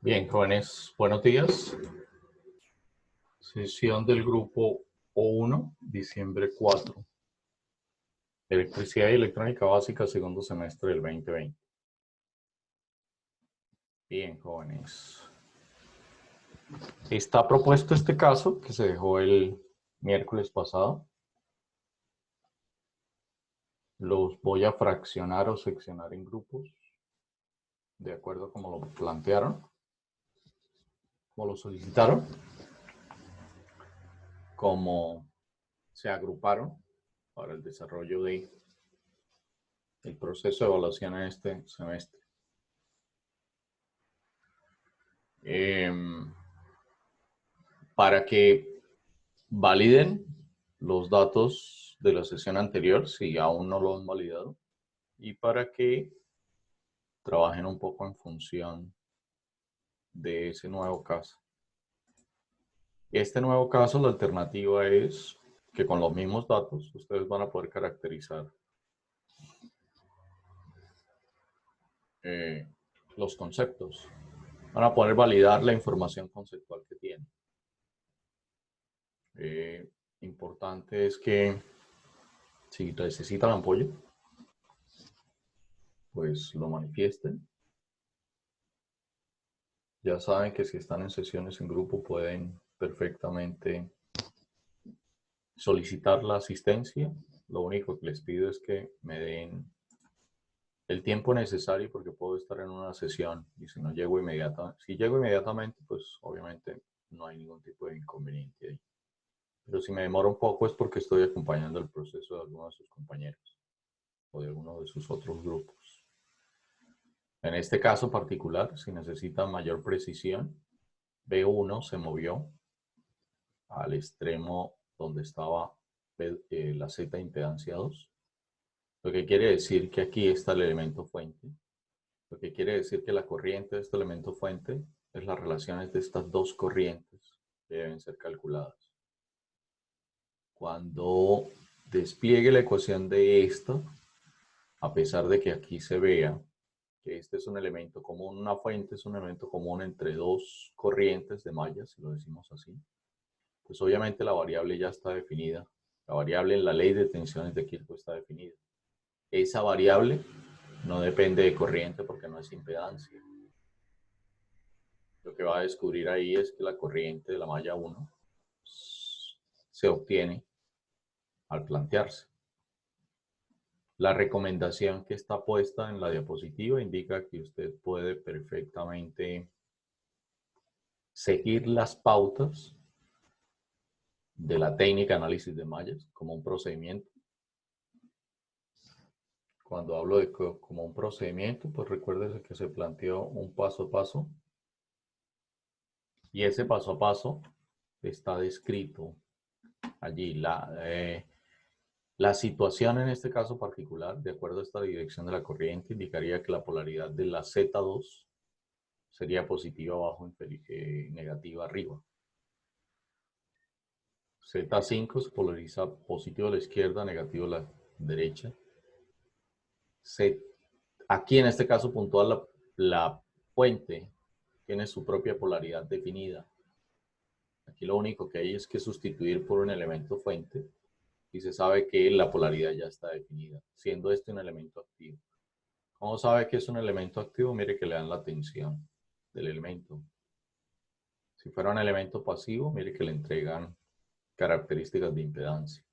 Bien, jóvenes, buenos días. Sesión del grupo O1, diciembre 4. Electricidad y electrónica básica, segundo semestre del 2020. Bien, jóvenes. Está propuesto este caso que se dejó el miércoles pasado. Los voy a fraccionar o seccionar en grupos, de acuerdo a como lo plantearon, como lo solicitaron, como se agruparon para el desarrollo del proceso de evaluación en este semestre. Para que validen los datos de la sesión anterior, si aún no lo han validado, y para que trabajen un poco en función de ese nuevo caso. Este nuevo caso, la alternativa es que con los mismos datos ustedes van a poder caracterizar los conceptos. Van a poder validar la información conceptual que tienen. Importante es que si necesitan apoyo, pues lo manifiesten. Ya saben que si están en sesiones en grupo pueden perfectamente solicitar la asistencia. Lo único que les pido es que me den el tiempo necesario porque puedo estar en una sesión y si no llego inmediatamente, pues obviamente no hay ningún tipo de inconveniente ahí. Pero si me demoro un poco es porque estoy acompañando el proceso de algunos de sus compañeros o de alguno de sus otros grupos. En este caso particular, si necesitan mayor precisión, B1 se movió al extremo donde estaba la Z impedancia 2, lo que quiere decir que aquí está el elemento fuente, lo que quiere decir que la corriente de este elemento fuente es las relaciones de estas dos corrientes que deben ser calculadas. Cuando despliegue la ecuación de esta, a pesar de que aquí se vea que este es un elemento común, una fuente es un elemento común entre dos corrientes de malla, si lo decimos así, pues obviamente la variable ya está definida. La variable en la ley de tensiones de Kirchhoff está definida. Esa variable no depende de corriente porque no es impedancia. Lo que va a descubrir ahí es que la corriente de la malla 1 se obtiene al plantearse. La recomendación que está puesta en la diapositiva indica que usted puede perfectamente seguir las pautas de la técnica de análisis de mallas como un procedimiento. Cuando hablo de como un procedimiento, pues recuérdese que se planteó un paso a paso y ese paso a paso está descrito allí. La situación en este caso particular, de acuerdo a esta dirección de la corriente, indicaría que la polaridad de la Z2 sería positiva abajo, negativa arriba. Z5 se polariza positivo a la izquierda, negativo a la derecha. Aquí en este caso puntual la fuente tiene su propia polaridad definida. Aquí lo único que hay es que sustituir por un elemento fuente y se sabe que la polaridad ya está definida, siendo este un elemento activo. ¿Cómo sabe que es un elemento activo? Mire que le dan la tensión del elemento. Si fuera un elemento pasivo, mire que le entregan características de impedancia.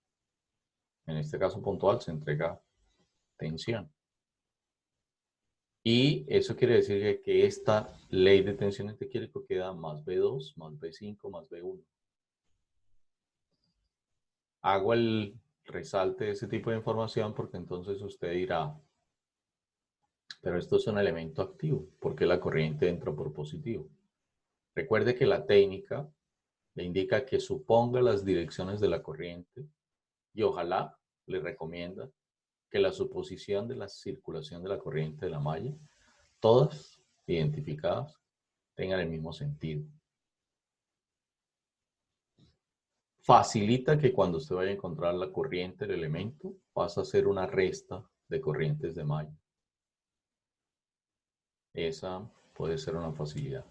En este caso puntual se entrega tensión. Y eso quiere decir que esta ley de tensiones de Kirchhoff queda más B2, más B5, más B1. Hago el resalte de ese tipo de información porque entonces usted dirá, pero esto es un elemento activo, porque la corriente entra por positivo. Recuerde que la técnica le indica que suponga las direcciones de la corriente y ojalá le recomienda que la suposición de la circulación de la corriente de la malla, todas identificadas, tengan el mismo sentido. Facilita que cuando usted vaya a encontrar la corriente del elemento, pasa a ser una resta de corrientes de malla. Esa puede ser una facilidad.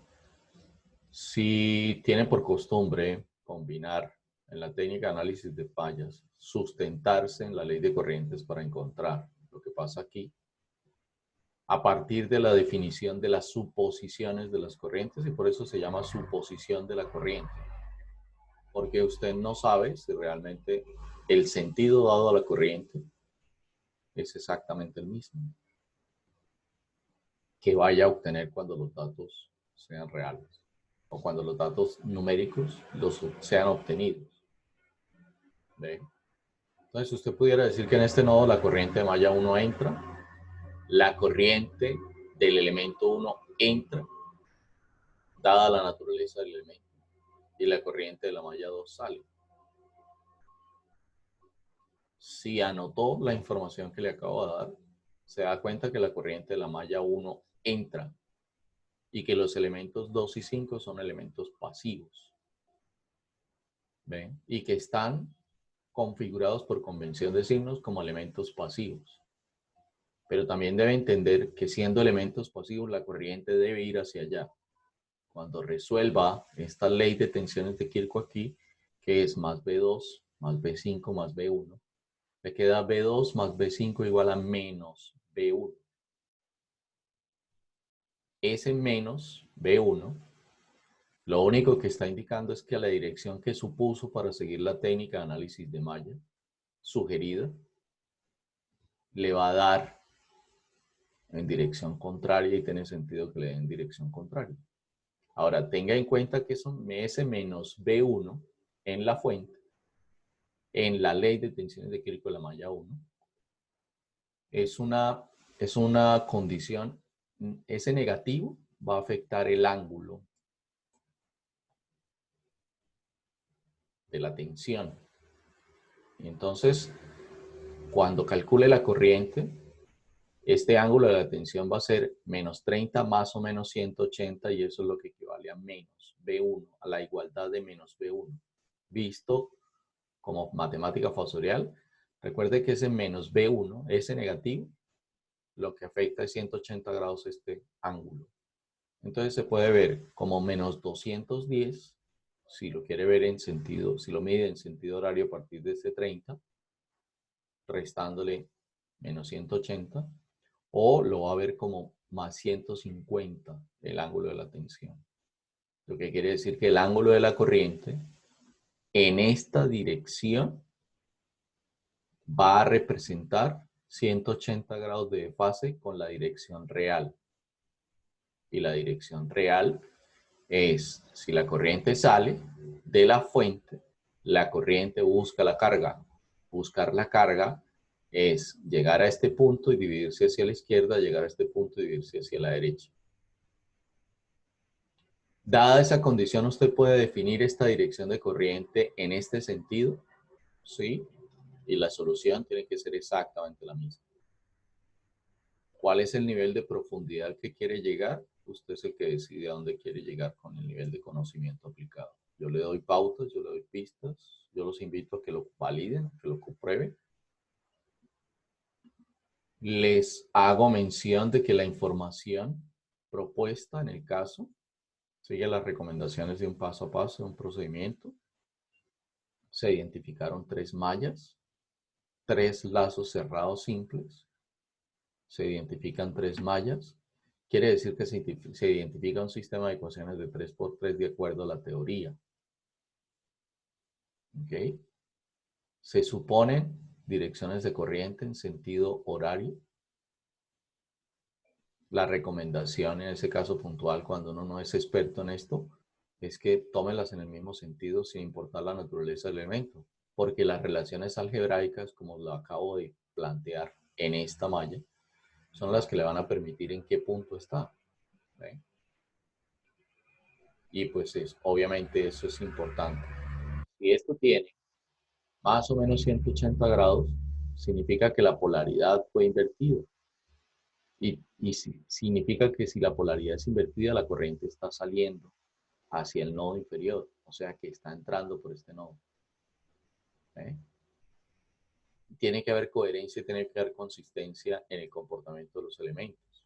Si tiene por costumbre combinar en la técnica de análisis de fallas, sustentarse en la ley de corrientes para encontrar lo que pasa aquí, a partir de la definición de las suposiciones de las corrientes, y por eso se llama suposición de la corriente, porque usted no sabe si realmente el sentido dado a la corriente es exactamente el mismo que vaya a obtener cuando los datos sean reales o cuando los datos numéricos sean obtenidos. ¿Ve? Entonces, usted pudiera decir que en este nodo la corriente de malla 1 entra, la corriente del elemento 1 entra, dada la naturaleza del elemento, y la corriente de la malla 2 sale. Si anotó la información que le acabo de dar, se da cuenta que la corriente de la malla 1 entra y que los elementos 2 y 5 son elementos pasivos. ¿Ven? Y que están configurados por convención de signos como elementos pasivos. Pero también debe entender que siendo elementos pasivos, la corriente debe ir hacia allá. Cuando resuelva esta ley de tensiones de Kirchhoff aquí, que es más B2 más B5 más B1, le queda B2 más B5 igual a menos B1. Ese menos B1, lo único que está indicando es que la dirección que supuso para seguir la técnica de análisis de malla sugerida le va a dar en dirección contraria y tiene sentido que le den en dirección contraria. Ahora, tenga en cuenta que ese menos B1 en la fuente, en la ley de tensiones de Kirchhoff de la malla 1, es una condición, ese negativo va a afectar el ángulo de la tensión. Y entonces, cuando calcule la corriente, este ángulo de la tensión va a ser menos 30 más o menos 180 y eso es lo que equivale a menos B1, a la igualdad de menos B1. Visto como matemática fasorial, recuerde que ese menos B1, ese negativo, lo que afecta es 180 grados este ángulo. Entonces se puede ver como menos 210, si lo quiere ver en sentido, si lo mide en sentido horario a partir de este 30, restándole menos 180, o lo va a ver como más 150 el ángulo de la tensión. Lo que quiere decir que el ángulo de la corriente en esta dirección va a representar 180 grados de fase con la dirección real. Y la dirección real es, si la corriente sale de la fuente, la corriente busca la carga. Buscar la carga es llegar a este punto y dividirse hacia la izquierda, llegar a este punto y dividirse hacia la derecha. Dada esa condición, usted puede definir esta dirección de corriente en este sentido, ¿sí? Y la solución tiene que ser exactamente la misma. ¿Cuál es el nivel de profundidad que quiere llegar? Usted es el que decide a dónde quiere llegar con el nivel de conocimiento aplicado. Yo le doy pautas, yo le doy pistas, yo los invito a que lo validen, que lo comprueben. Les hago mención de que la información propuesta en el caso sigue las recomendaciones de un paso a paso, de un procedimiento. Se identificaron 3 mallas, 3 lazos cerrados simples. Se identifican 3 mallas. Quiere decir que se identifica un sistema de ecuaciones de 3×3 de acuerdo a la teoría. ¿Ok? Se suponen direcciones de corriente en sentido horario. La recomendación en ese caso puntual, cuando uno no es experto en esto, es que tómelas en el mismo sentido sin importar la naturaleza del elemento. Porque las relaciones algebraicas, como lo acabo de plantear en esta malla, son las que le van a permitir en qué punto está. ¿Ve? Y pues obviamente eso es importante. Si esto tiene más o menos 180 grados, significa que la polaridad fue invertida. Y significa que si la polaridad es invertida, la corriente está saliendo hacia el nodo inferior, o sea que está entrando por este nodo. ¿Eh? Tiene que haber coherencia y tiene que haber consistencia en el comportamiento de los elementos.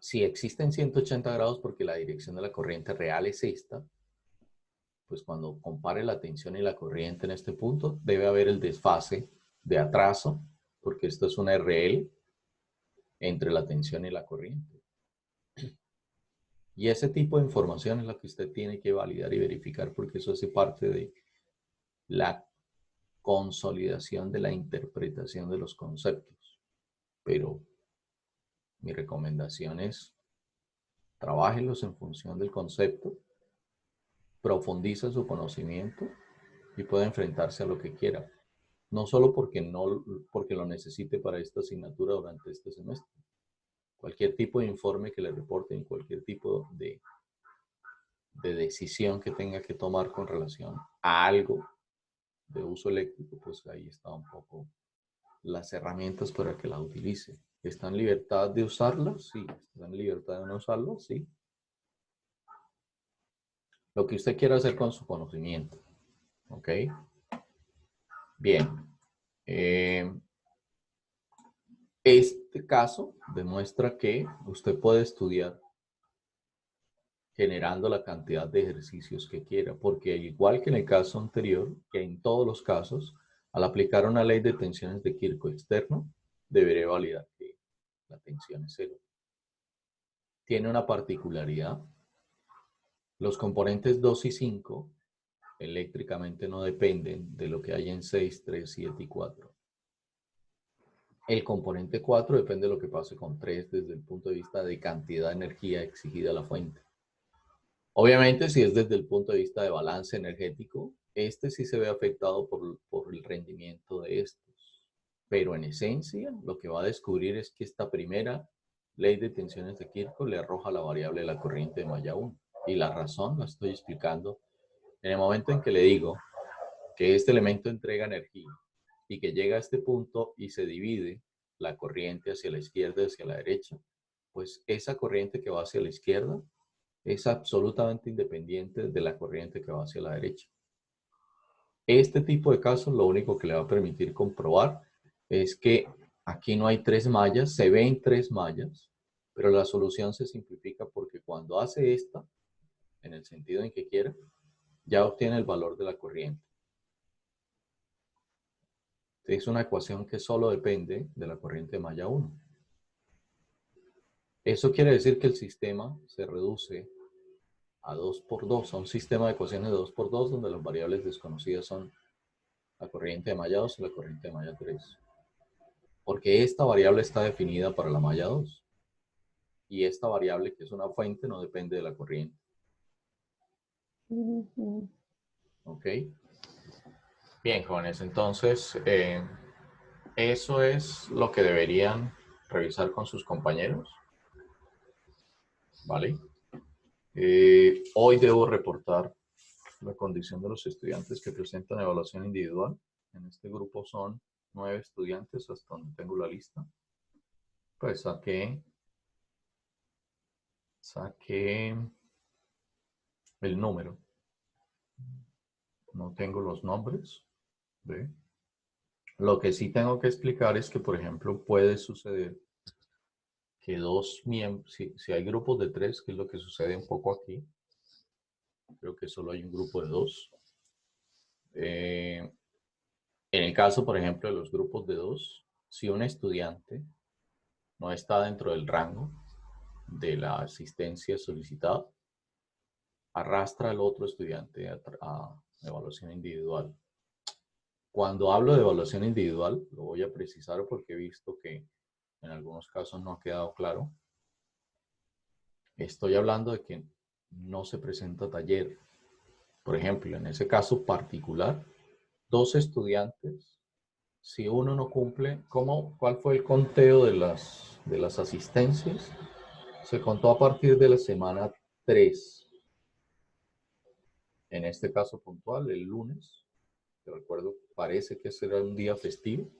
si existen 180 grados porque la dirección de la corriente real es esta, pues cuando compare la tensión y la corriente en este punto, debe haber el desfase de atraso, porque esto es una RL entre la tensión y la corriente. Y ese tipo de información es la que usted tiene que validar y verificar, porque eso hace parte de la consolidación de la interpretación de los conceptos. Pero mi recomendación es trabájenlos en función del concepto, profundiza su conocimiento y puede enfrentarse a lo que quiera. No solo porque lo necesite para esta asignatura durante este semestre. Cualquier tipo de informe que le reporten, cualquier tipo de decisión que tenga que tomar con relación a algo de uso eléctrico, pues ahí está un poco las herramientas para que la utilice. ¿Está en libertad de usarlas? Sí. ¿Está en libertad de no usarlas? Sí. Lo que usted quiera hacer con su conocimiento. ¿Ok? Bien. Este caso demuestra que usted puede estudiar generando la cantidad de ejercicios que quiera, porque igual que en el caso anterior, que en todos los casos, al aplicar una ley de tensiones de Kirchhoff externo, deberé validar que la tensión es cero. Tiene una particularidad. Los componentes 2 y 5 eléctricamente no dependen de lo que hay en 6, 3, 7 y 4. El componente 4 depende de lo que pase con 3 desde el punto de vista de cantidad de energía exigida a la fuente. Obviamente, si es desde el punto de vista de balance energético, este sí se ve afectado por el rendimiento de estos. Pero en esencia, lo que va a descubrir es que esta primera ley de tensiones de Kirchhoff le arroja la variable de la corriente de malla 1. Y la razón la estoy explicando en el momento en que le digo que este elemento entrega energía y que llega a este punto y se divide la corriente hacia la izquierda y hacia la derecha, pues esa corriente que va hacia la izquierda es absolutamente independiente de la corriente que va hacia la derecha. Este tipo de casos lo único que le va a permitir comprobar es que aquí no hay 3 mallas, se ven 3 mallas, pero la solución se simplifica porque cuando hace esta, en el sentido en que quiera, ya obtiene el valor de la corriente. Es una ecuación que solo depende de la corriente de malla 1. Eso quiere decir que el sistema se reduce a 2 por 2, a un sistema de ecuaciones de 2 por 2 donde las variables desconocidas son la corriente de malla 2 y la corriente de malla 3. Porque esta variable está definida para la malla 2. Y esta variable, que es una fuente, no depende de la corriente. ¿Ok? Bien, jóvenes, entonces eso es lo que deberían revisar con sus compañeros. ¿Vale? Hoy debo reportar la condición de los estudiantes que presentan evaluación individual. En este grupo son 9 estudiantes, hasta donde tengo la lista. Pues saqué el número. No tengo los nombres. ¿Ve? Lo que sí tengo que explicar es que, por ejemplo, puede suceder que dos miembros, si hay grupos de 3, que es lo que sucede un poco aquí, creo que solo hay un grupo de 2. En el caso, por ejemplo, de los grupos de 2, si un estudiante no está dentro del rango de la asistencia solicitada, arrastra al otro estudiante a evaluación individual. Cuando hablo de evaluación individual, lo voy a precisar porque he visto que en algunos casos no ha quedado claro. Estoy hablando de que no se presenta taller. Por ejemplo, en ese caso particular, 2 estudiantes, si uno no cumple, ¿cuál fue el conteo de las asistencias? Se contó a partir de la semana 3. En este caso puntual, el lunes, te recuerdo, parece que será un día festivo.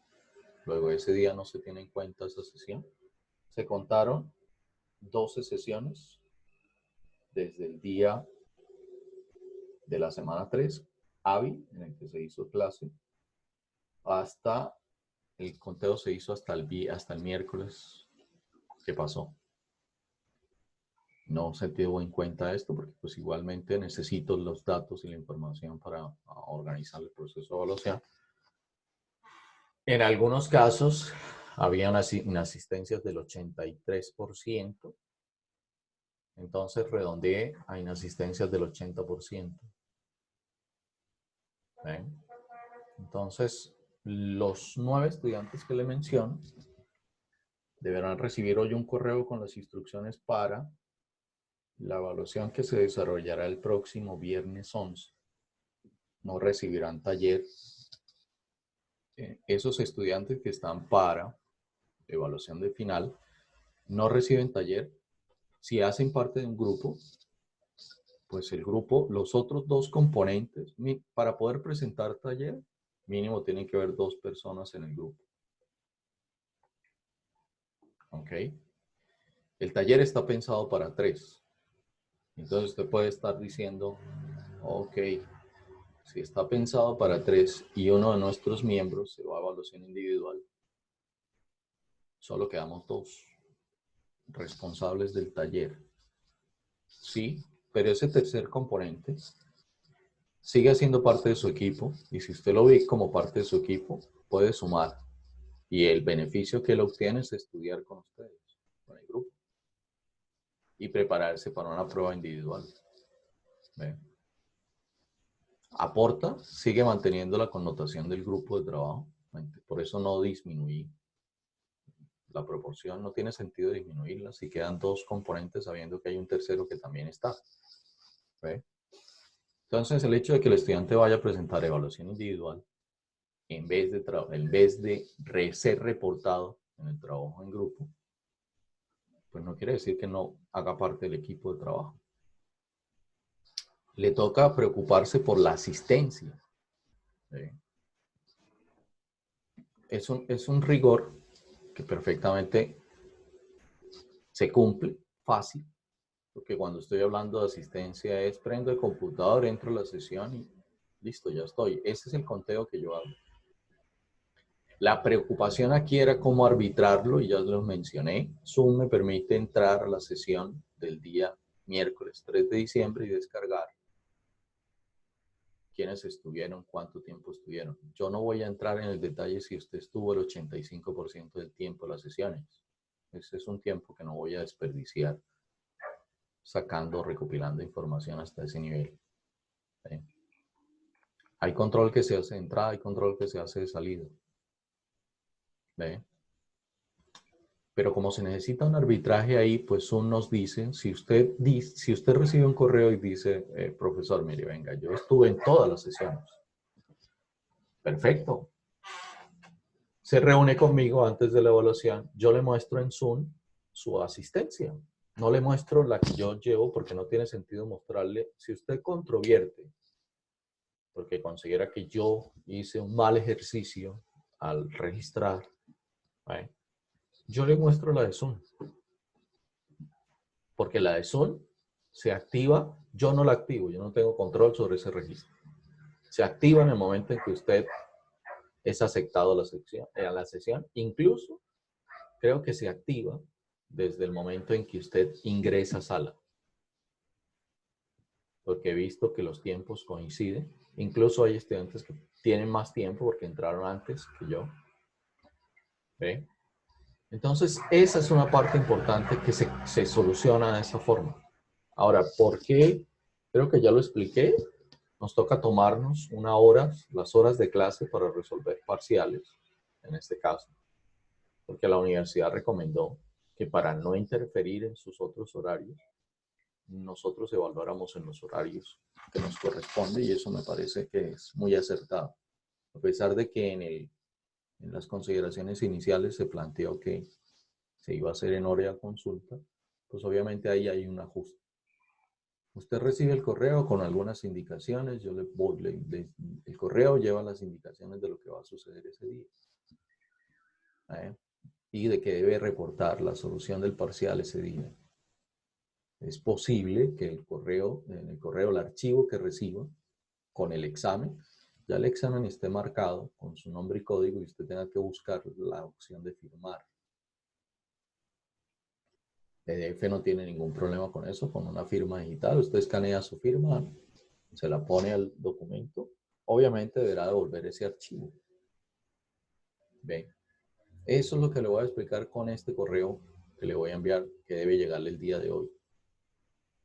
Luego ese día no se tiene en cuenta esa sesión. Se contaron 12 sesiones desde el día de la semana 3, hábil, en el que se hizo clase, hasta el conteo se hizo hasta el miércoles que pasó. no se tuvo en cuenta esto porque pues igualmente necesito los datos y la información para organizar el proceso de evaluación. En algunos casos había inasistencias del 83%, entonces redondeé a inasistencias del 80%. ¿Ven? Entonces, los 9 estudiantes que le menciono deberán recibir hoy un correo con las instrucciones para la evaluación que se desarrollará el próximo viernes 11. No recibirán taller. Esos estudiantes que están para evaluación de final no reciben taller. Si hacen parte de un grupo, pues el grupo, los otros 2 componentes, para poder presentar taller, mínimo tienen que haber 2 personas en el grupo. ¿Ok? El taller está pensado para 3. Entonces usted puede estar diciendo, ok, si está pensado para 3 y uno de nuestros miembros se va a evaluación individual, solo quedamos 2 responsables del taller. Sí, pero ese tercer componente sigue siendo parte de su equipo y si usted lo ve como parte de su equipo, puede sumar. Y el beneficio que él obtiene es estudiar con ustedes, con el grupo, y prepararse para una prueba individual. ¿Ve? Aporta, sigue manteniendo la connotación del grupo de trabajo. Por eso no disminuí la proporción, no tiene sentido disminuirla si quedan 2 componentes sabiendo que hay un tercero que también está. ¿Ve? Entonces, el hecho de que el estudiante vaya a presentar evaluación individual en vez de ser reportado en el trabajo en grupo, pues no quiere decir que no haga parte del equipo de trabajo. Le toca preocuparse por la asistencia. ¿Sí? Es un rigor que perfectamente se cumple fácil, porque cuando estoy hablando de asistencia es prendo el computador, entro a la sesión y listo, ya estoy. Ese es el conteo que yo hago. La preocupación aquí era cómo arbitrarlo y ya lo mencioné. Zoom me permite entrar a la sesión del día miércoles 3 de diciembre y descargar quiénes estuvieron, cuánto tiempo estuvieron. Yo no voy a entrar en el detalle si usted estuvo el 85% del tiempo en las sesiones. Ese es un tiempo que no voy a desperdiciar sacando, recopilando información hasta ese nivel. ¿Sí? Hay control que se hace de entrada, hay control que se hace de salida. ¿Sí? Pero como se necesita un arbitraje ahí, pues Zoom nos dice, si usted recibe un correo y dice, profesor, mire, venga, yo estuve en todas las sesiones. Perfecto. Se reúne conmigo antes de la evaluación, yo le muestro en Zoom su asistencia. No le muestro la que yo llevo porque no tiene sentido mostrarle. Si usted controvierte porque considera que yo hice un mal ejercicio al registrar, ¿eh? Yo le muestro la de Zoom. Porque la de Zoom se activa, yo no la activo, yo no tengo control sobre ese registro. Se activa en el momento en que usted es aceptado a la sesión. Incluso creo que se activa desde el momento en que usted ingresa a sala. Porque he visto que los tiempos coinciden. Incluso hay estudiantes que tienen más tiempo porque entraron antes que yo. ¿Ve? Entonces, esa es una parte importante que se soluciona de esa forma. Ahora, ¿por qué? Creo que ya lo expliqué. Nos toca tomarnos las horas de clase para resolver parciales, en este caso, porque la universidad recomendó que para no interferir en sus otros horarios, nosotros evaluáramos en los horarios que nos corresponde y eso me parece que es muy acertado. A pesar de que en las consideraciones iniciales se planteó que se iba a hacer en hora de consulta, pues obviamente ahí hay un ajuste. Usted recibe el correo con algunas indicaciones, el correo lleva las indicaciones de lo que va a suceder ese día. Y de que debe reportar la solución del parcial ese día. Es posible que en el correo, el archivo que reciba con el examen, ya el examen esté marcado con su nombre y código y usted tenga que buscar la opción de firmar. PDF no tiene ningún problema con eso, con una firma digital. Usted escanea su firma, se la pone al documento. Obviamente deberá devolver ese archivo. Bien, eso es lo que le voy a explicar con este correo que le voy a enviar, que debe llegarle el día de hoy.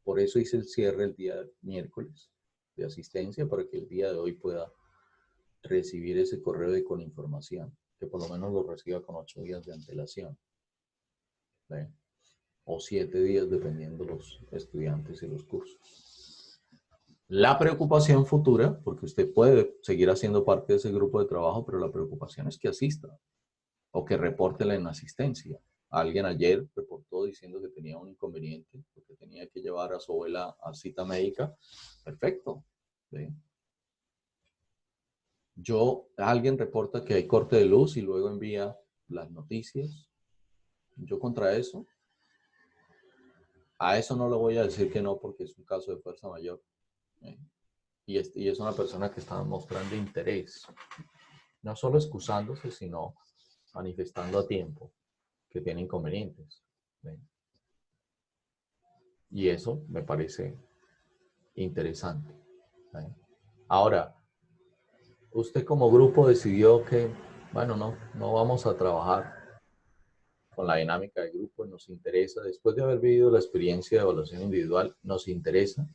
Por eso hice el cierre el día miércoles de asistencia, para que el día de hoy pueda recibir ese correo con información, que por lo menos lo reciba con 8 días de antelación. ¿Ven? O 7 días, dependiendo los estudiantes y los cursos. La preocupación futura, porque usted puede seguir haciendo parte de ese grupo de trabajo, pero la preocupación es que asista o que reporte la inasistencia. Alguien ayer reportó diciendo que tenía un inconveniente, porque tenía que llevar a su abuela a cita médica. Perfecto. ¿Sí? Alguien reporta que hay corte de luz y luego envía las noticias. Yo contra eso, a eso no le voy a decir que no, porque es un caso de fuerza mayor. Y es una persona que está mostrando interés, no solo excusándose, sino manifestando a tiempo que tiene inconvenientes. ¿Ven? Y eso me parece interesante. ¿Ven? Ahora, usted como grupo decidió que, bueno, no vamos a trabajar con la dinámica de grupo, nos interesa, después de haber vivido la experiencia de evaluación individual, nos interesa,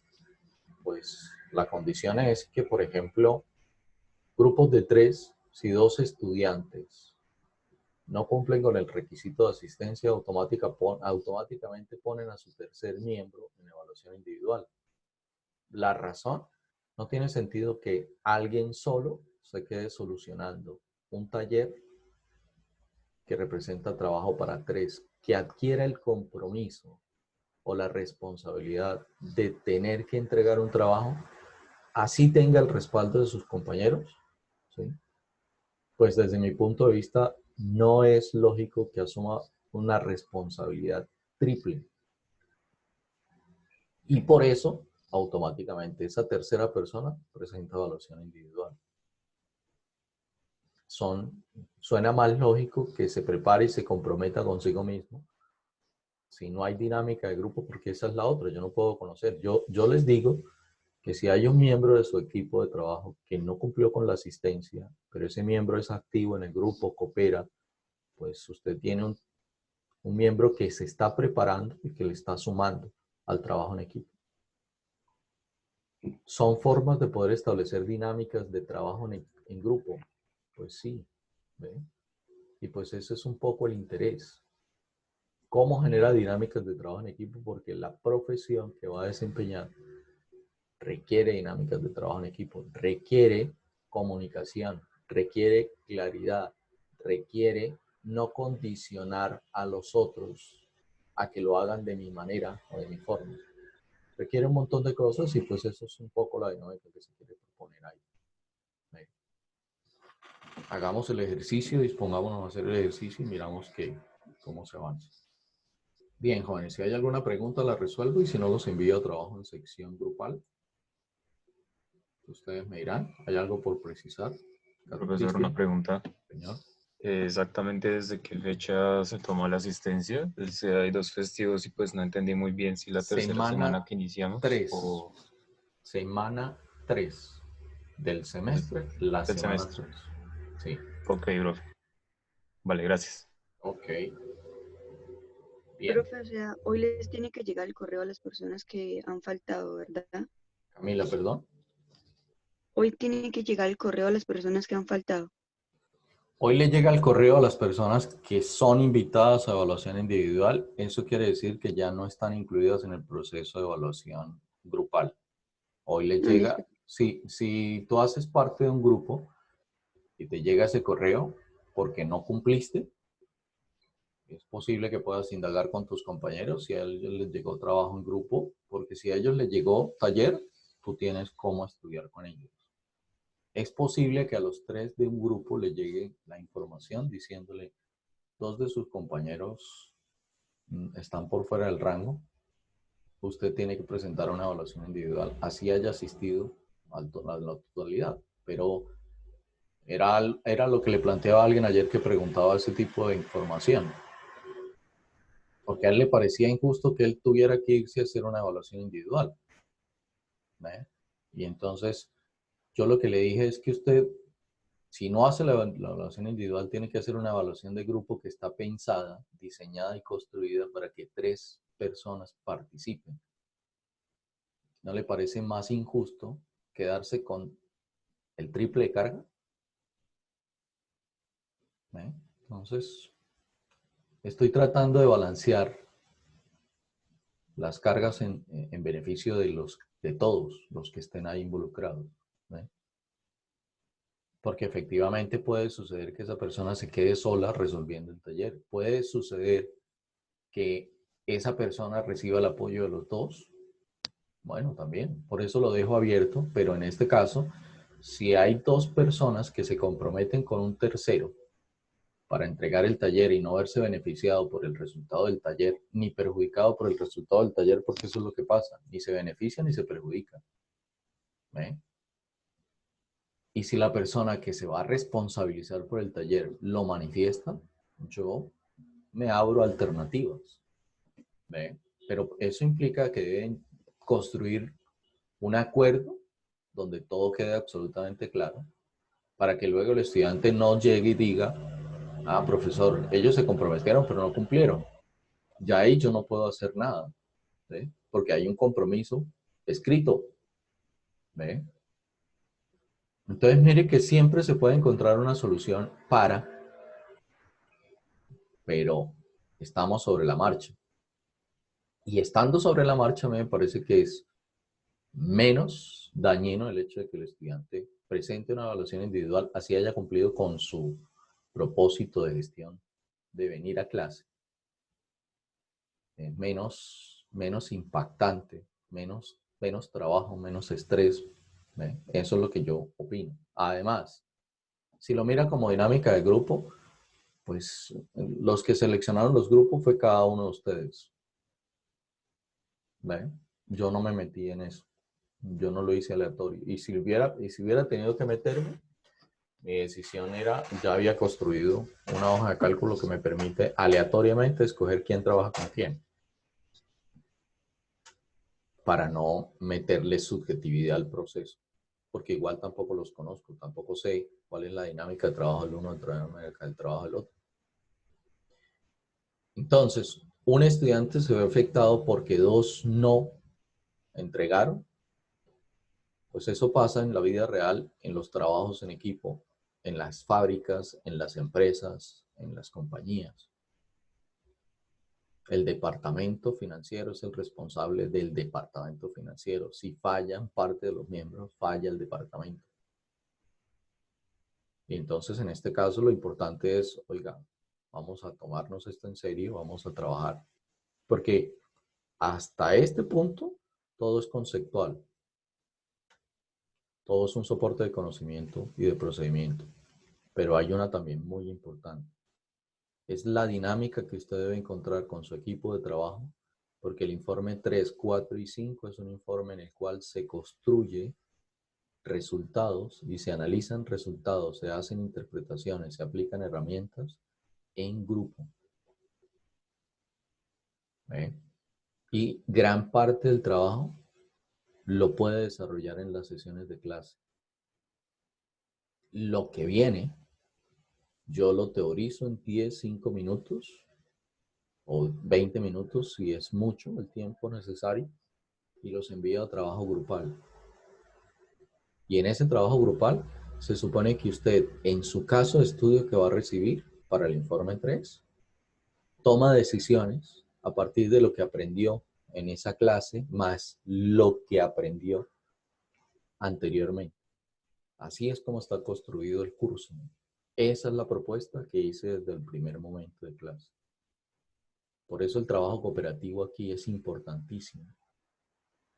pues la condición es que, por ejemplo, grupos de 3, si 2 estudiantes no cumplen con el requisito de asistencia, automáticamente ponen a su tercer miembro en evaluación individual. La razón, no tiene sentido que alguien solo se quede solucionando un taller que representa trabajo para 3, que adquiera el compromiso o la responsabilidad de tener que entregar un trabajo, así tenga el respaldo de sus compañeros, ¿sí? Pues desde mi punto de vista no es lógico que asuma una responsabilidad triple. Y por eso, automáticamente, esa tercera persona presenta evaluación individual. Suena más lógico que se prepare y se comprometa consigo mismo. Si no hay dinámica de grupo, porque esa es la otra, yo no puedo conocer. Yo les digo que si hay un miembro de su equipo de trabajo que no cumplió con la asistencia, pero ese miembro es activo en el grupo, coopera, pues usted tiene un miembro que se está preparando y que le está sumando al trabajo en equipo. ¿Son formas de poder establecer dinámicas de trabajo en grupo? Pues sí. ¿Ve? Y pues ese es un poco el interés. ¿Cómo genera dinámicas de trabajo en equipo? Porque la profesión que va a desempeñar requiere dinámicas de trabajo en equipo, requiere comunicación, requiere claridad, requiere no condicionar a los otros a que lo hagan de mi manera o de mi forma. Requiere un montón de cosas y pues eso es un poco la dinámica que se quiere proponer ahí. Hagamos el ejercicio, dispongámonos a hacer el ejercicio y miramos cómo se avanza. Bien, jóvenes, si hay alguna pregunta la resuelvo y si no los envío a trabajo en sección grupal. Ustedes me dirán, ¿hay algo por precisar? Profesor, una pregunta. Señor. Exactamente desde qué fecha se tomó la asistencia. Hay 2 festivos y pues no entendí muy bien si la tercera semana Semana que iniciamos 3. o Semana 3 del del, semestre, la del semana semestre. 3. Sí. Ok, profe. Vale, gracias. Ok. Bien. Profe, o sea, hoy les tiene que llegar el correo a las personas que han faltado, ¿verdad? Camila, perdón. Hoy tiene que llegar el correo a las personas que han faltado. Hoy le llega el correo a las personas que son invitadas a evaluación individual. Eso quiere decir que ya no están incluidas en el proceso de evaluación grupal. Hoy le Ah, listo. llega, si tú haces parte de un grupo y te llega ese correo porque no cumpliste, es posible que puedas indagar con tus compañeros si a ellos les llegó trabajo en grupo, porque si a ellos les llegó taller, tú tienes cómo estudiar con ellos. Es posible que a los 3 de un grupo le llegue la información diciéndole, 2 de sus compañeros están por fuera del rango, usted tiene que presentar una evaluación individual, así haya asistido a la totalidad. Pero era lo que le planteaba a alguien ayer que preguntaba ese tipo de información. porque a él le parecía injusto que él tuviera que irse a hacer una evaluación individual. ¿Ve? Y entonces yo lo que le dije es que usted, si no hace la evaluación individual, tiene que hacer una evaluación de grupo que está pensada, diseñada y construida para que 3 personas participen. ¿No le parece más injusto quedarse con el triple de carga? ¿Eh? Entonces, estoy tratando de balancear las cargas en beneficio de todos los que estén ahí involucrados. ¿Eh? Porque efectivamente puede suceder que esa persona se quede sola resolviendo el taller. Puede suceder que esa persona reciba el apoyo de los dos. Bueno, también. Por eso lo dejo abierto, pero en este caso, si hay 2 personas que se comprometen con un tercero para entregar el taller y no verse beneficiado por el resultado del taller, ni perjudicado por el resultado del taller, porque eso es lo que pasa, ni se beneficia ni se perjudica. ¿Eh? Y si la persona que se va a responsabilizar por el taller lo manifiesta, yo me abro alternativas. ¿Ve? Pero eso implica que deben construir un acuerdo donde todo quede absolutamente claro, para que luego el estudiante no llegue y diga, ah, profesor, ellos se comprometieron pero no cumplieron. Ya ahí yo no puedo hacer nada, ¿sí? Porque hay un compromiso escrito. ¿Ve? Entonces mire que siempre se puede encontrar una solución pero estamos sobre la marcha. Y estando sobre la marcha me parece que es menos dañino el hecho de que el estudiante presente una evaluación individual, así haya cumplido con su propósito de gestión de venir a clase. Es menos impactante, menos trabajo, menos estrés. ¿Ve? Eso es lo que yo opino. Además, si lo mira como dinámica de grupo, pues los que seleccionaron los grupos fue cada uno de ustedes. ¿Ve? Yo no me metí en eso. Yo no lo hice aleatorio. Y si hubiera tenido que meterme, mi decisión era, ya había construido una hoja de cálculo que me permite aleatoriamente escoger quién trabaja con quién, para no meterle subjetividad al proceso, porque igual tampoco los conozco, tampoco sé cuál es la dinámica de trabajo del uno, la dinámica del trabajo del otro. Entonces, un estudiante se ve afectado porque 2 no entregaron. Pues eso pasa en la vida real, en los trabajos en equipo, en las fábricas, en las empresas, en las compañías. El departamento financiero es el responsable del departamento financiero. Si fallan parte de los miembros, falla el departamento. Y entonces, en este caso, lo importante es, oiga, vamos a tomarnos esto en serio, vamos a trabajar. Porque hasta este punto, todo es conceptual. Todo es un soporte de conocimiento y de procedimiento. Pero hay una también muy importante. Es la dinámica que usted debe encontrar con su equipo de trabajo, porque el informe 3, 4 y 5 es un informe en el cual se construye resultados y se analizan resultados, se hacen interpretaciones, se aplican herramientas en grupo. ¿Eh? Y gran parte del trabajo lo puede desarrollar en las sesiones de clase. Lo que viene, yo lo teorizo en 10, 5 minutos o 20 minutos si es mucho el tiempo necesario y los envío a trabajo grupal. Y en ese trabajo grupal se supone que usted, en su caso de estudio que va a recibir para el informe 3, toma decisiones a partir de lo que aprendió en esa clase más lo que aprendió anteriormente. Así es como está construido el curso. Esa es la propuesta que hice desde el primer momento de clase. Por eso el trabajo cooperativo aquí es importantísimo.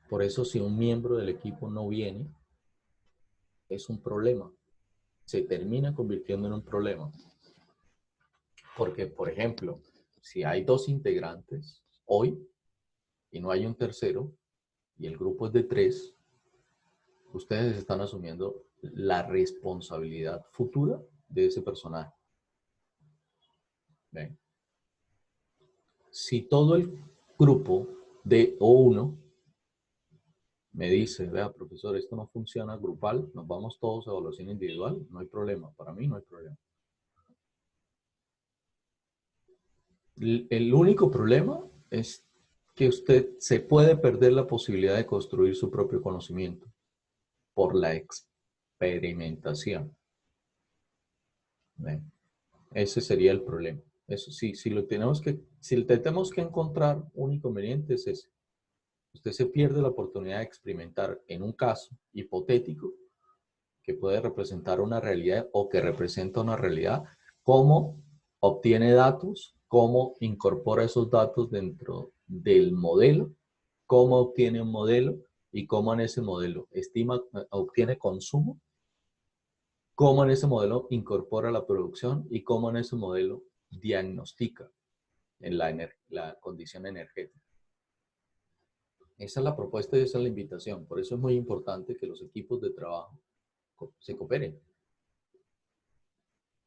Por eso si un miembro del equipo no viene, es un problema. Se termina convirtiendo en un problema. Porque, por ejemplo, si hay 2 integrantes hoy y no hay un tercero y el grupo es de 3, ustedes están asumiendo la responsabilidad futura de ese personaje. ¿Ven? Si todo el grupo de O1 me dice, vea, profesor, esto no funciona grupal, nos vamos todos a evaluación individual, no hay problema, para mí no hay problema. El único problema es que usted se puede perder la posibilidad de construir su propio conocimiento por la experimentación. ¿Ven? Ese sería el problema. Eso sí, si le tenemos que encontrar un inconveniente es ese. Usted se pierde la oportunidad de experimentar en un caso hipotético que puede representar una realidad o que representa una realidad, cómo obtiene datos, cómo incorpora esos datos dentro del modelo, cómo obtiene un modelo y cómo en ese modelo obtiene consumo, cómo en ese modelo incorpora la producción y cómo en ese modelo diagnostica en la condición energética. Esa es la propuesta y esa es la invitación. Por eso es muy importante que los equipos de trabajo se cooperen.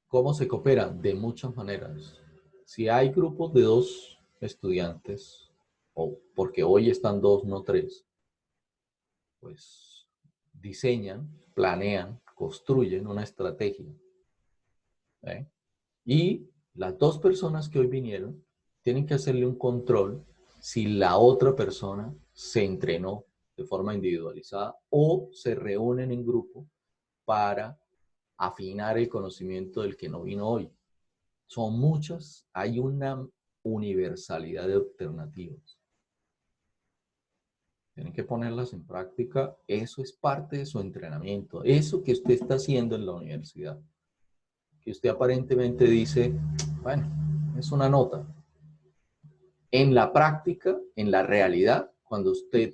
¿Cómo se coopera? De muchas maneras. Si hay grupos de 2 estudiantes, o porque hoy están 2, no 3, pues diseñan, planean, construyen una estrategia. ¿Eh? Y las 2 personas que hoy vinieron tienen que hacerle un control si la otra persona se entrenó de forma individualizada o se reúnen en grupo para afinar el conocimiento del que no vino hoy. Son muchas, hay una universalidad de alternativas. Tienen que ponerlas en práctica, eso es parte de su entrenamiento, eso que usted está haciendo en la universidad, que usted aparentemente dice, bueno, es una nota. En la práctica, en la realidad, cuando usted,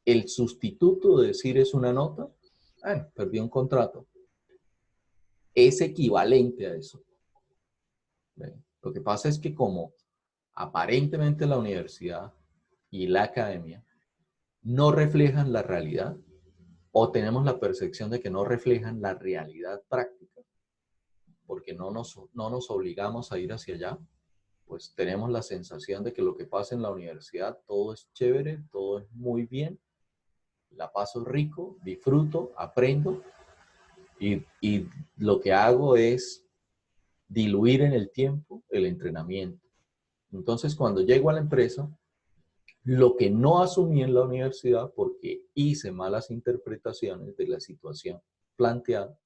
el sustituto de decir es una nota, bueno, perdió un contrato. Es equivalente a eso. Lo que pasa es que como aparentemente la universidad y la academia no reflejan la realidad o tenemos la percepción de que no reflejan la realidad práctica, porque no nos obligamos a ir hacia allá, pues tenemos la sensación de que lo que pasa en la universidad todo es chévere, todo es muy bien, la paso rico, disfruto, aprendo y lo que hago es diluir en el tiempo el entrenamiento. Entonces, cuando llego a la empresa, lo que no asumí en la universidad porque hice malas interpretaciones de la situación planteada,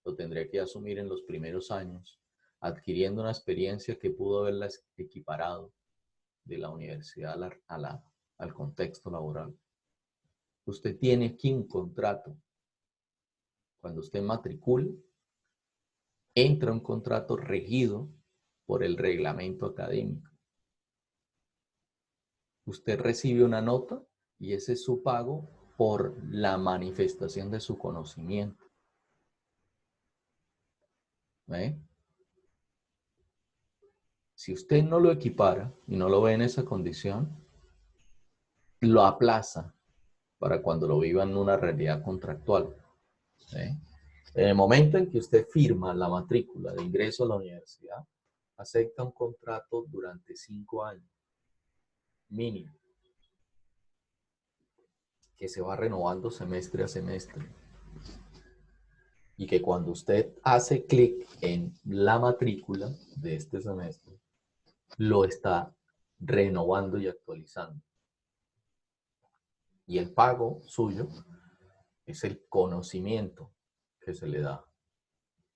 lo tendré que asumir en los primeros años, adquiriendo una experiencia que pudo haberla equiparado de la universidad al contexto laboral. Usted tiene aquí un contrato. Cuando usted matricula, entra un contrato regido por el reglamento académico. Usted recibe una nota y ese es su pago por la manifestación de su conocimiento. ¿Ve? Si usted no lo equipara y no lo ve en esa condición, lo aplaza para cuando lo viva en una realidad contractual. ¿Ve? En el momento en que usted firma la matrícula de ingreso a la universidad, acepta un contrato durante 5 años, mínimo, que se va renovando semestre a semestre. Y que cuando usted hace clic en la matrícula de este semestre, lo está renovando y actualizando. Y el pago suyo es el conocimiento que se le da,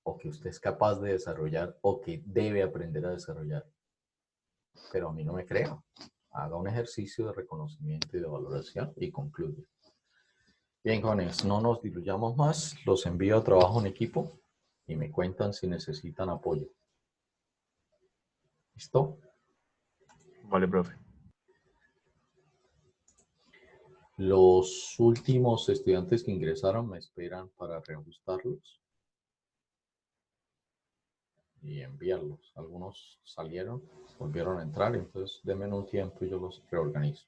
o que usted es capaz de desarrollar, o que debe aprender a desarrollar. Pero a mí no me crea. Haga un ejercicio de reconocimiento y de valoración y concluye. Bien, jóvenes, no nos diluyamos más. Los envío a trabajo en equipo y me cuentan si necesitan apoyo. ¿Listo? Vale, profe. Los últimos estudiantes que ingresaron me esperan para reajustarlos y enviarlos. Algunos salieron, volvieron a entrar, entonces denme un tiempo y yo los reorganizo.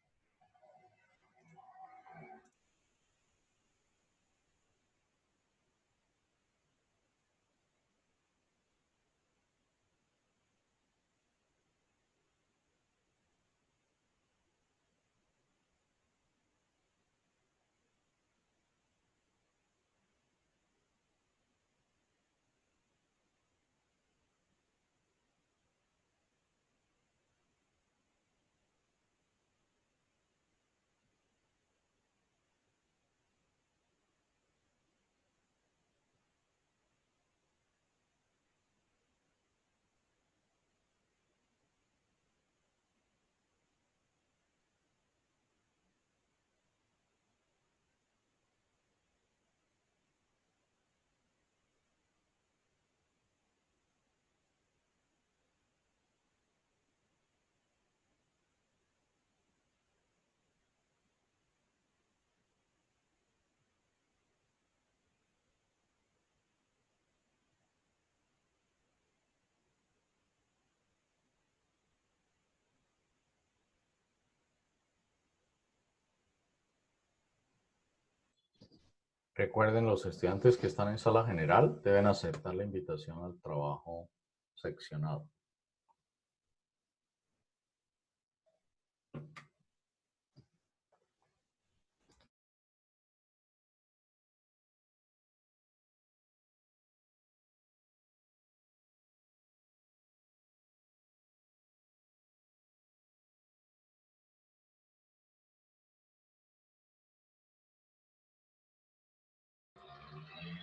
Recuerden, los estudiantes que están en sala general deben aceptar la invitación al trabajo seccionado.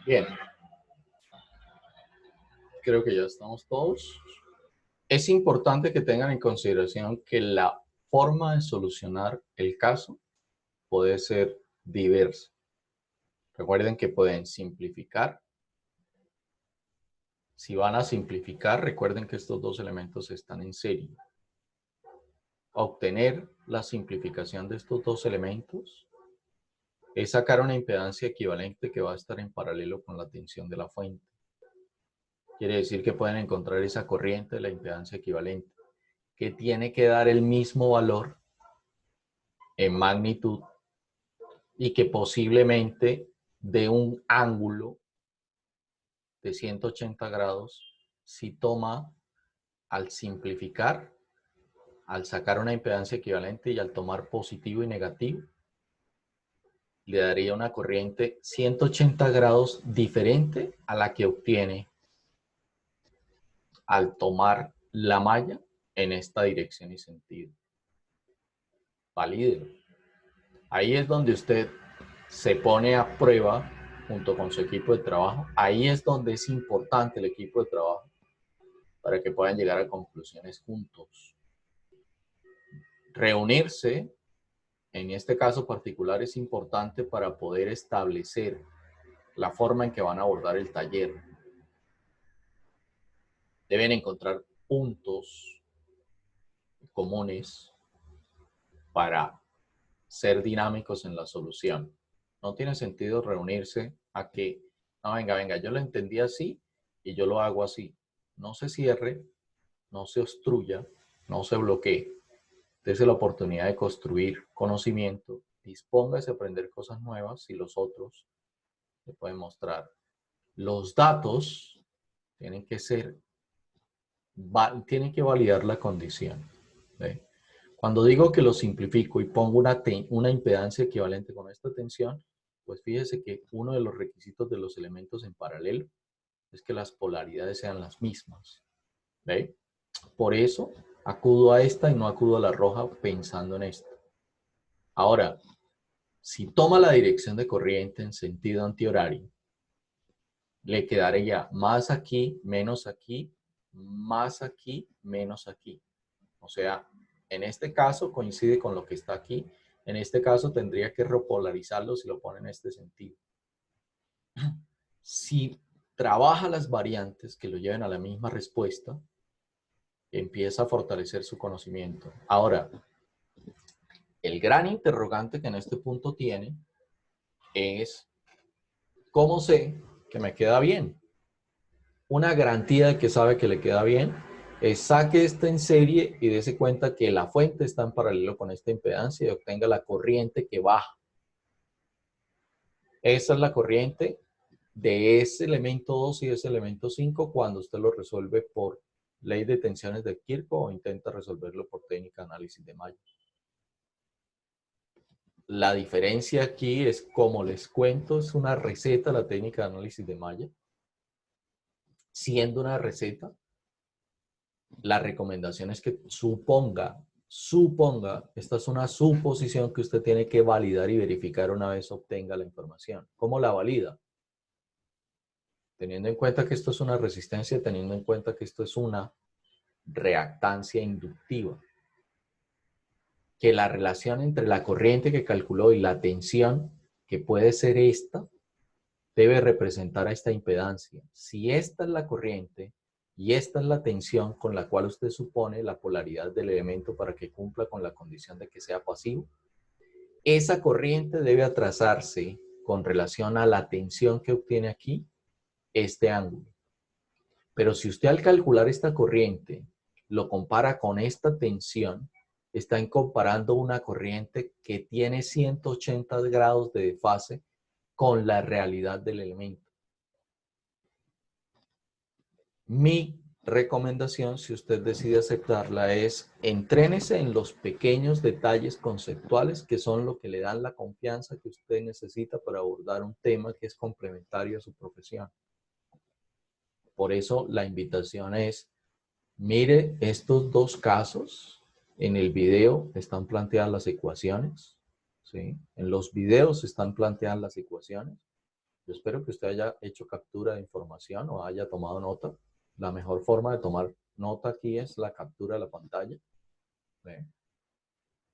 Bien. Creo que ya estamos todos. Es importante que tengan en consideración que la forma de solucionar el caso puede ser diversa. Recuerden que pueden simplificar. Si van a simplificar, recuerden que estos dos elementos están en serie. Obtener la simplificación de estos dos elementos es sacar una impedancia equivalente que va a estar en paralelo con la tensión de la fuente. Quiere decir que pueden encontrar esa corriente de la impedancia equivalente, que tiene que dar el mismo valor en magnitud y que posiblemente dé un ángulo de 180 grados si toma, al simplificar, al sacar una impedancia equivalente y al tomar positivo y negativo, le daría una corriente 180 grados diferente a la que obtiene al tomar la malla en esta dirección y sentido. Valídelo. Ahí es donde usted se pone a prueba junto con su equipo de trabajo. Ahí es donde es importante el equipo de trabajo para que puedan llegar a conclusiones juntos. Reunirse, en este caso particular, es importante para poder establecer la forma en que van a abordar el taller. Deben encontrar puntos comunes para ser dinámicos en la solución. No tiene sentido reunirse a que, no, venga, yo lo entendí así y yo lo hago así. No se cierre, no se obstruya, no se bloquee. Dese la oportunidad de construir conocimiento, dispóngase a aprender cosas nuevas y los otros le pueden mostrar. Los datos tienen que validar la condición. ¿Ve? Cuando digo que lo simplifico y pongo una impedancia equivalente con esta tensión, pues fíjese que uno de los requisitos de los elementos en paralelo es que las polaridades sean las mismas. ¿Ve? Por eso acudo a esta y no acudo a la roja pensando en esta. Ahora, si toma la dirección de corriente en sentido antihorario, le quedaría más aquí, menos aquí, más aquí, menos aquí. O sea, en este caso coincide con lo que está aquí. En este caso tendría que repolarizarlo si lo pone en este sentido. Si trabaja las variantes que lo lleven a la misma respuesta, empieza a fortalecer su conocimiento. Ahora, el gran interrogante que en este punto tiene es ¿cómo sé que me queda bien? Una garantía de que sabe que le queda bien es saque esto en serie y dése cuenta que la fuente está en paralelo con esta impedancia y obtenga la corriente que baja. Esa es la corriente de ese elemento 2 y ese elemento 5 cuando usted lo resuelve por ley de tensiones de Kirchhoff o intenta resolverlo por técnica de análisis de malla. La diferencia aquí es, como les cuento, es una receta la técnica de análisis de malla. Siendo una receta, la recomendación es que suponga, esta es una suposición que usted tiene que validar y verificar una vez obtenga la información. ¿Cómo la valida? Teniendo en cuenta que esto es una resistencia, teniendo en cuenta que esto es una reactancia inductiva. Que la relación entre la corriente que calculó y la tensión, que puede ser esta, debe representar a esta impedancia. Si esta es la corriente y esta es la tensión con la cual usted supone la polaridad del elemento para que cumpla con la condición de que sea pasivo, esa corriente debe atrasarse con relación a la tensión que obtiene aquí este ángulo. Pero si usted al calcular esta corriente lo compara con esta tensión, están comparando una corriente que tiene 180 grados de desfase con la realidad del elemento. Mi recomendación, si usted decide aceptarla, es entrénese en los pequeños detalles conceptuales que son lo que le dan la confianza que usted necesita para abordar un tema que es complementario a su profesión. Por eso la invitación es, mire estos dos casos. En el video están planteadas las ecuaciones, ¿sí? En los videos están planteadas las ecuaciones. Yo espero que usted haya hecho captura de información o haya tomado nota. La mejor forma de tomar nota aquí es la captura de la pantalla, ¿sí?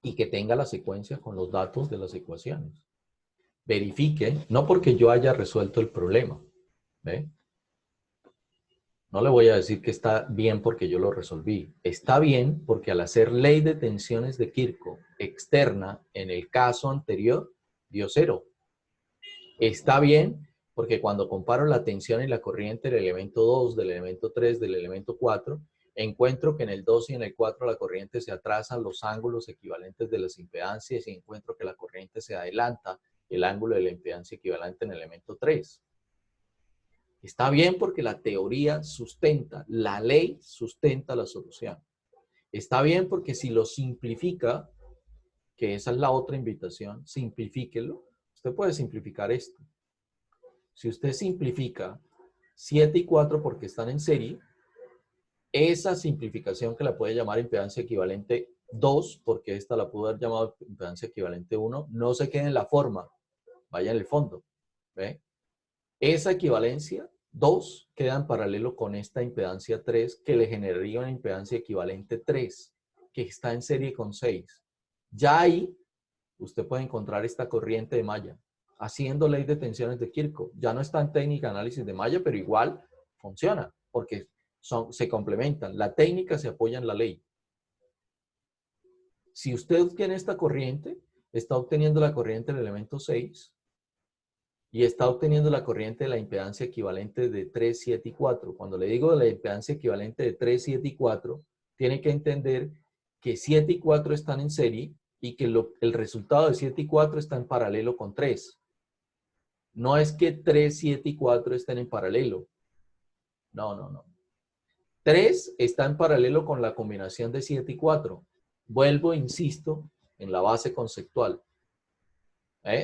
Y que tenga la secuencia con los datos de las ecuaciones. Verifique, no porque yo haya resuelto el problema, ¿ve? No le voy a decir que está bien porque yo lo resolví. Está bien porque al hacer ley de tensiones de Kirchhoff externa, en el caso anterior, dio 0. Está bien porque cuando comparo la tensión y la corriente del elemento 2, del elemento 3, del elemento 4, encuentro que en el 2 y en el 4 la corriente se atrasan los ángulos equivalentes de las impedancias y encuentro que la corriente se adelanta el ángulo de la impedancia equivalente en el elemento 3. Está bien porque la teoría sustenta, la ley sustenta la solución. Está bien porque si lo simplifica, que esa es la otra invitación, simplifíquelo. Usted puede simplificar esto. Si usted simplifica 7 y 4 porque están en serie, esa simplificación que la puede llamar impedancia equivalente 2, porque esta la pudo haber llamado impedancia equivalente 1, no se quede en la forma, vaya en el fondo. ¿Ve? Esa equivalencia 2 queda en paralelo con esta impedancia 3, que le generaría una impedancia equivalente 3, que está en serie con 6. Ya ahí usted puede encontrar esta corriente de malla, haciendo ley de tensiones de Kirchhoff. Ya no está en técnica de análisis de malla, pero igual funciona, porque se complementan. La técnica se apoya en la ley. Si usted obtiene esta corriente, está obteniendo la corriente del elemento 6 y está obteniendo la corriente de la impedancia equivalente de 3, 7 y 4. Cuando le digo de la impedancia equivalente de 3, 7 y 4, tiene que entender que 7 y 4 están en serie y que el resultado de 7 y 4 está en paralelo con 3. No es que 3, 7 y 4 estén en paralelo. No, no, no. 3 está en paralelo con la combinación de 7 y 4. Vuelvo, insisto, en la base conceptual.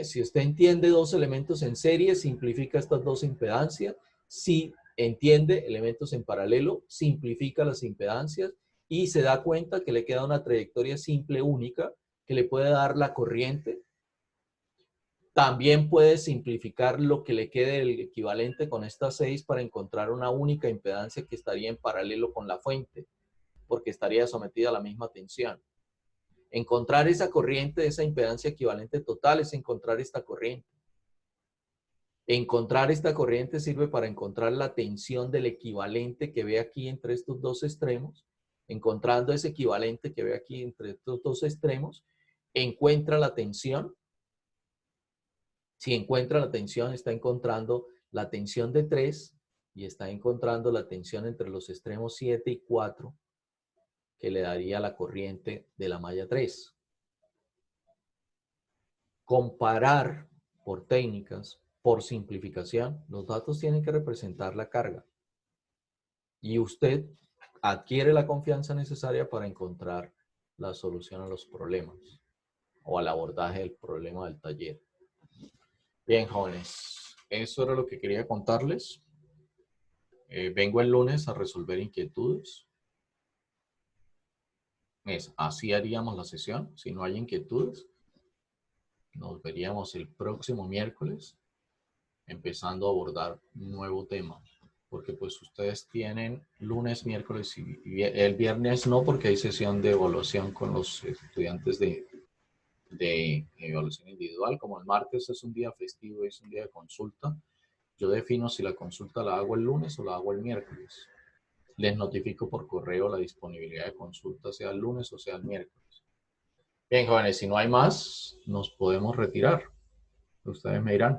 Si usted entiende dos elementos en serie, simplifica estas dos impedancias. Si entiende elementos en paralelo, simplifica las impedancias y se da cuenta que le queda una trayectoria simple única que le puede dar la corriente. También puede simplificar lo que le quede el equivalente con estas 6 para encontrar una única impedancia que estaría en paralelo con la fuente, porque estaría sometida a la misma tensión. Encontrar esa corriente, esa impedancia equivalente total, es encontrar esta corriente. Encontrar esta corriente sirve para encontrar la tensión del equivalente que ve aquí entre estos dos extremos. Encontrando ese equivalente que ve aquí entre estos dos extremos, encuentra la tensión. Si encuentra la tensión, está encontrando la tensión de 3 y está encontrando la tensión entre los extremos 7 y 4 que le daría la corriente de la malla 3. Comparar por técnicas, por simplificación, los datos tienen que representar la carga. Y usted adquiere la confianza necesaria para encontrar la solución a los problemas o al abordaje del problema del taller. Bien, jóvenes, eso era lo que quería contarles. Vengo el lunes a resolver inquietudes. Así haríamos la sesión. Si no hay inquietudes, nos veríamos el próximo miércoles empezando a abordar un nuevo tema. Porque pues ustedes tienen lunes, miércoles y el viernes no, porque hay sesión de evaluación con los estudiantes de evaluación individual. Como el martes es un día festivo y es un día de consulta, yo defino si la consulta la hago el lunes o la hago el miércoles. Les notifico por correo la disponibilidad de consulta, sea el lunes o sea el miércoles. Bien, jóvenes, si no hay más, nos podemos retirar. Ustedes me dirán.